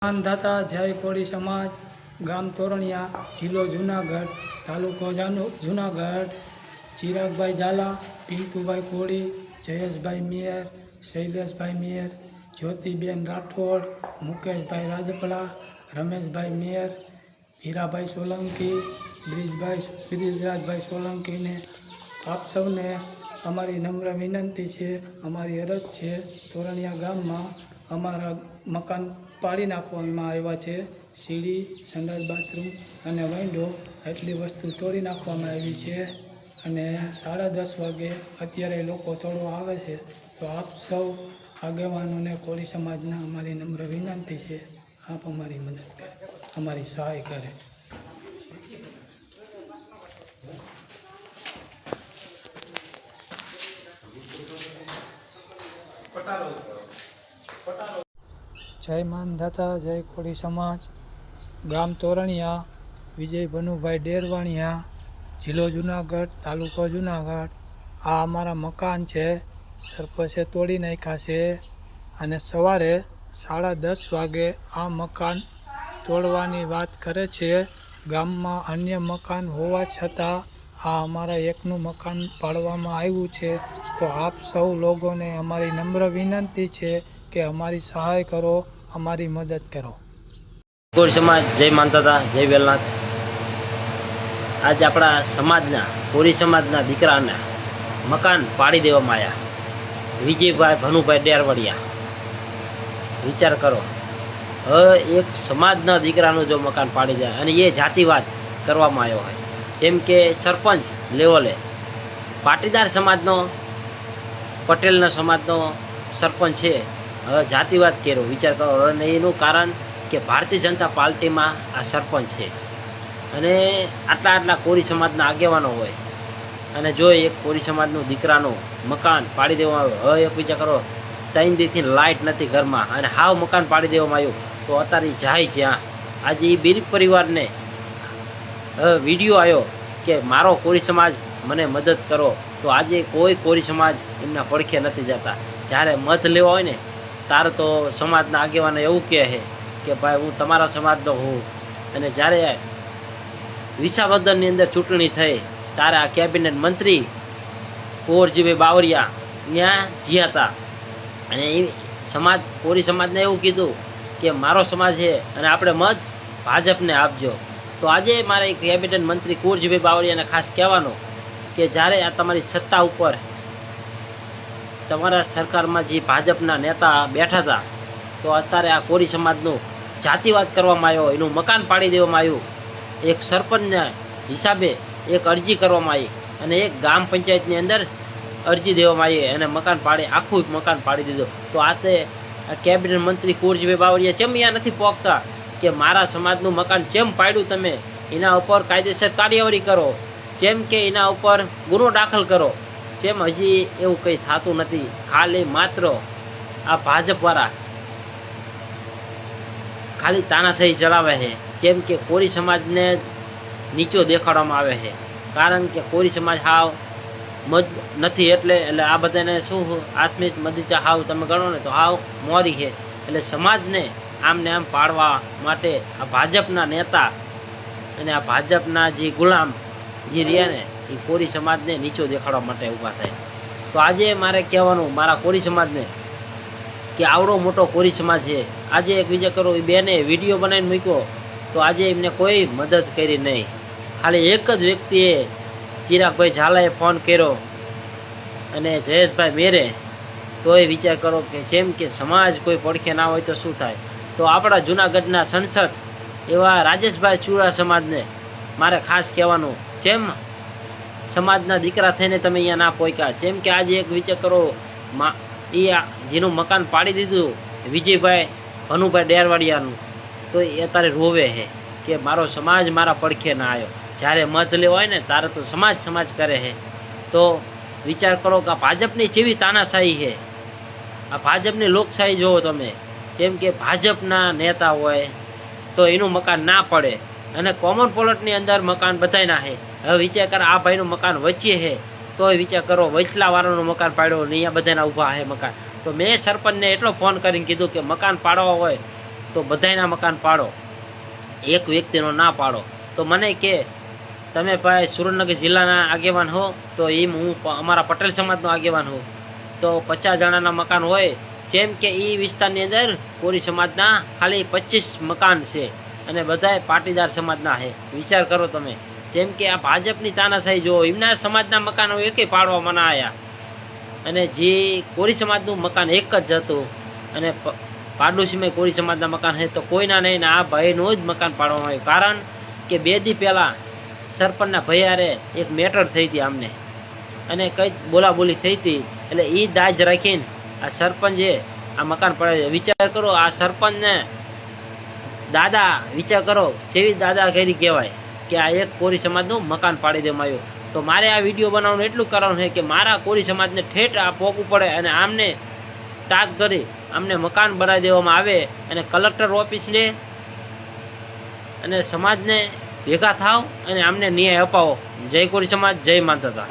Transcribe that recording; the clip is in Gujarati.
દાતા જય કોળી સમાજ ગામ તોરણિયા જિલ્લો જુનાગઢ તાલુકો જુનાગઢ ચિરાગભાઈ ઝાલા પિન્ટુભાઈ કોળી જયેશભાઈ મેયર શૈલેષભાઈ મેયર જ્યોતિબેન રાઠોડ મુકેશભાઈ રાજપલા રમેશભાઈ મેયર હીરાભાઈ સોલંકી બ્રિજરાજભાઈ સોલંકીને આપ સૌને અમારી નમ્ર વિનંતી છે, અમારી અરજ છે. તોરણિયા ગામમાં અમારા મકાન પાડી નાખવામાં આવ્યા છે. સીડી, સંડાસ, બાથરૂમ અને વિન્ડો એટલી વસ્તુ તોડી નાખવામાં આવી છે અને 10:30 વાગે અત્યારે લોકો તોડવા આવે છે. તો આપ સૌ આગેવાનોને કોળી સમાજના અમારી નમ્ર વિનંતી છે, આપ અમારી મદદ કરે, અમારી સહાય કરે. જય માનધાતા જય કોળી સમાજ ગામ તોરણિયા વિજય ભનુભાઈ ડેરવાણિયા જિલ્લો જુનાગઢ તાલુકો જુનાગઢ. આ અમારા મકાન છે, સરપંચે તોડી નાખ્યા છે અને સવારે 10:30 વાગે આ મકાન તોડવાની વાત કરે છે. ગામમાં અન્ય મકાન હોવા છતાં આ અમારા એકનું મકાન પાડવામાં આવ્યું છે. તો આપ સૌ લોકોને અમારી નમ્ર વિનંતી છે કે અમારી સહાય કરો, અમારી મદદ કરો. કોળી સમાજ જય માનતા જય વેલનાથ. આજે આપણા સમાજના કોળી સમાજના દીકરાના મકાન પાડી દેવામાં આવ્યા. વિજયભાઈ ભનુભાઈ ડેરવાડિયા, વિચાર કરો, હવે એક સમાજના દીકરાનું જો મકાન પાડી દે અને એ જાતિવાદ કરવામાં આવ્યો હોય, જેમ કે સરપંચ લેવલે પાટીદાર સમાજનો પટેલના સમાજનો સરપંચ છે, હવે જાતિવાદ કર્યો. વિચાર કરો. અને એનું કારણ કે ભારતીય જનતા પાર્ટીમાં આ સરપંચ છે અને આટલા કોળી સમાજના આગેવાનો હોય અને જો એક કોળી સમાજનું દીકરાનું મકાન પાડી દેવામાં આવ્યું. હવે એક વિચાર કરો, 3 દીથી લાઇટ નથી ઘરમાં અને હાવ મકાન પાડી દેવામાં આવ્યું. તો અત્યારે જાય જ્યાં આજે એ ગરીબ પરિવારને વિડીયો આવ્યો કે મારો કોળી સમાજ મને મદદ કરો, તો આજે કોઈ કોળી સમાજ એમના પડખે નથી જતા. જ્યારે મત લેવા હોય ને ત્યારે તો સમાજના આગેવાનો એવું કહે છે કે ભાઈ હું તમારા સમાજનો હું. અને જ્યારે વિસાવદરની અંદર ચૂંટણી થઈ ત્યારે આ કેબિનેટ મંત્રી કુંવરજીભાઈ બાવળિયા ત્યાં જ્યાં હતા અને એ સમાજ કોળી સમાજને એવું કીધું કે મારો સમાજ છે અને આપણે મત ભાજપને આપજો. તો આજે મારે કેબિનેટ મંત્રી કુંવરજીભાઈ બાવળિયાને ખાસ કહેવાનું કે જ્યારે આ તમારી સત્તા ઉપર તમારા સરકારમાં જે ભાજપના નેતા બેઠા હતા, તો અત્યારે આ કોળી સમાજનું જાતિવાદ કરવામાં આવ્યો, એનું મકાન પાડી દેવામાં આવ્યું. એક સરપંચના હિસાબે એક અરજી કરવામાં આવી અને એક ગ્રામ પંચાયતની અંદર અરજી દેવામાં આવી અને મકાન પાડી આખું મકાન પાડી દીધું. તો આ તે કેબિનેટ મંત્રી કુંવરજીભાઈ બાવળિયા ચેમ અહીંયા નથી પહોંચતા કે મારા સમાજનું મકાન ચેમ પાડ્યું, તમે એના ઉપર કાયદેસર કાર્યવાહી કરો, જેમ કે એના ઉપર ગુનો દાખલ કરો. જેમ હજી એવું કંઈ થતું નથી. ખાલી માત્ર આ ભાજપવાળા ખાલી તાનાશાહી ચલાવે છે, કેમ કે કોળી સમાજને નીચો દેખાડવામાં આવે છે. કારણ કે કોળી સમાજ હાવ નથી એટલે આ બધાને શું આત્મિક મદદા હાવ તમે ગણો ને તો હાવ મોરી છે. એટલે સમાજને આમને આમ પાડવા માટે આ ભાજપના નેતા અને આ ભાજપના જે ગુલામ જે રહ્યા ને એ કોળી સમાજને નીચો દેખાડવા માટે ઊભા થાય. તો આજે મારે કહેવાનું મારા કોળી સમાજને કે આવડો મોટો કોળી સમાજ છે, આજે એક વિચાર કરો, એ બેને વિડીયો બનાવીને મૂક્યો તો આજે એમને કોઈ મદદ કરી નહીં. ખાલી એક જ વ્યક્તિએ ચિરાગભાઈ ઝાલાએ ફોન કર્યો અને જયેશભાઈ મેરે, તો એ વિચાર કરો કે જેમ કે સમાજ કોઈ પડખે ના હોય તો શું થાય. તો આપણા જૂનાગઢના સંસદ એવા રાજેશભાઈ ચુડા સમાજને મારે ખાસ કહેવાનું, જેમ સમાજના દીકરા થઈને તમે અહીંયા ના પહોંચ્યા, જેમ કે આજે એક વિચાર કરો, એ જેનું મકાન પાડી દીધું વિજયભાઈ ભનુભાઈ ડેરવાડિયાનું, તો એ અત્યારે રોવે છે કે મારો સમાજ મારા પડખે ના આવ્યો. જ્યારે મત લેવા હોય ને ત્યારે તો સમાજ કરે છે. તો વિચાર કરો કે આ ભાજપની જેવી તાનાશાહી છે, આ ભાજપની લોકશાહી જુઓ તમે. જેમ કે ભાજપના નેતા હોય તો એનું મકાન ના પડે અને કોમન પ્લોટની અંદર મકાન બધાય ના છે. હવે વિચાર કરો, આ ભાઈનું મકાન વચ્ચે છે તો વિચાર કરો, વચલાવાળાનું મકાન પાડ્યો ને અહીંયા બધાના ઊભા છે મકાન. તો મેં સરપંચને એટલો ફોન કરીને કીધું કે મકાન પાડવા હોય તો બધાયના મકાન પાડો, એક વ્યક્તિનો ના પાડો. તો મને કે તમે ભાઈ સુરેન્દ્રનગર જિલ્લાના આગેવાન હો, તો એમ હું અમારા પટેલ સમાજનો આગેવાન હોઉં, તો 50 જણાના મકાન હોય. જેમ કે એ વિસ્તારની અંદર કોરી સમાજના ખાલી 25 મકાન છે અને બધાય પાટીદાર સમાજના છે. વિચાર કરો તમે. જેમ કે આ ભાજપની તાનાશાહી જો એમના સમાજના મકાનો એકે પાડવામાં ના આવ્યા, અને જે કોરી સમાજનું મકાન એક જ હતું, અને પાડોશીમાં કોરી સમાજના મકાન છે, તો કોઈના નહીં ને આ ભાઈનું જ મકાન પાડવામાં આવ્યું. કારણ કે 2 દી પહેલાં સરપંચના ભૈયારે એક મેટર થઈ હતી આમને, અને કંઈક બોલાબોલી થઈ હતી, એટલે એ દાજ રાખીને આ સરપંચે આ મકાન પડાવી. વિચાર કરો, આ સરપંચને દાદા, વિચાર કરો જેવી દાદાગીરી કહેવાય કે આ એક કોરી સમાજનું મકાન પાડી દેવામાં આવ્યું. તો મારે આ વિડીયો બનાવવાનું એટલું કારણ છે કે મારા કોરી સમાજને ઠેઠ આ પોકવું પડે, અને આમને તાક કરી આમને મકાન બનાવી દેવામાં આવે, અને કલેક્ટર ઓફિસને અને સમાજને ભેગા થાવ અને આમને ન્યાય અપાવો. જય કોરી સમાજ, જય માતા.